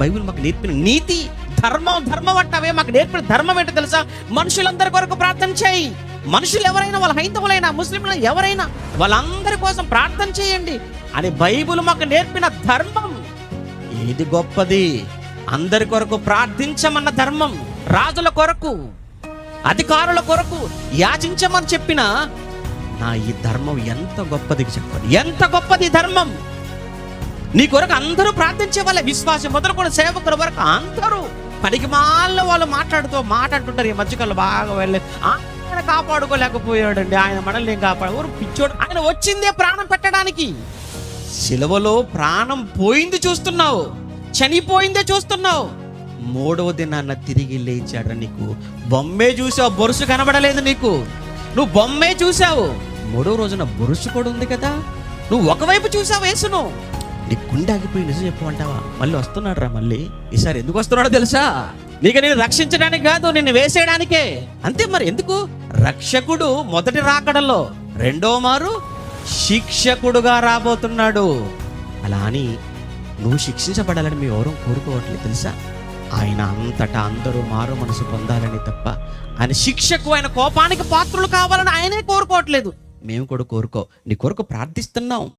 Bible మాకు నేర్పిన నీతి, ధర్మం అంటావే, మాకు నేర్పిన ధర్మం ఏంటో తెలుసా? మనుషులందరి కొరకు ప్రార్థన చేయి. మనుషులు ఎవరైనా, వాళ్ళ హైందవులైనా ముస్లింలైనా ఎవరైనా, వాళ్ళందరి కోసం ప్రార్థన చేయండి అని బైబిల్ మాకు నేర్పిన ధర్మం. ఏది గొప్పది? అందరి కొరకు ప్రార్థించమన్న ధర్మం. రాజుల కొరకు, అధికారుల కొరకు యాచించమని చెప్పిన నా ఈ ధర్మం ఎంత గొప్పది చెప్పండి. ఎంత గొప్పది ధర్మం! నీ కొరకు అందరూ ప్రార్థించే వాళ్ళే, విశ్వాసం మొదలుకొని సేవకుల వరకు అందరూ. పనికి మాల్లో వాళ్ళు మాట్లాడుతుంటారు ఈ మధ్యకాలంలో బాగా వెళ్ళి, ఆయన కాపాడుకోలేకపోయాడండి, ఆయన మనల్ని ఏం కాపాడు, పిచ్చోడు. ఆయన వచ్చిందే ప్రాణం పెట్టడానికి. సిలువలో ప్రాణం పోయింది చూస్తున్నావు, చనిపోయిందే చూస్తున్నావు. 3వ దినాన్న తిరిగి లేచాడు. నీకు బొమ్మే చూసావు, బొరుసు కనబడలేదు నీకు. నువ్వు బొమ్మే చూసావు, 3వ రోజున బొరుసు కూడా ఉంది కదా. నువ్వు ఒకవైపు చూసావు యేసును, నీ గుండె ఆగిపోయి నిజం చెప్పమంటావా? మళ్ళీ వస్తున్నాడు రా. మళ్ళీ ఈసారి ఎందుకు వస్తున్నాడో తెలుసా? నేను రక్షించడానికి కాదు, నిన్ను వేసేయడానికే. అంతే. మరి ఎందుకు? రక్షకుడు మొదటి రాకడలో, 2వ మారు శిక్షకుడుగా రాబోతున్నాడు. అలా అని నువ్వు శిక్షించబడాలని మేము ఎవరూ కోరుకోవట్లేదు తెలుసా? ఆయన అంతటా అందరూ మారు మనసు పొందాలని తప్ప, ఆయన శిక్షకు, ఆయన కోపానికి పాత్రలు కావాలని ఆయనే కోరుకోవట్లేదు. మేము కూడా కోరుకో, నీ కొరకు ప్రార్థిస్తున్నాం.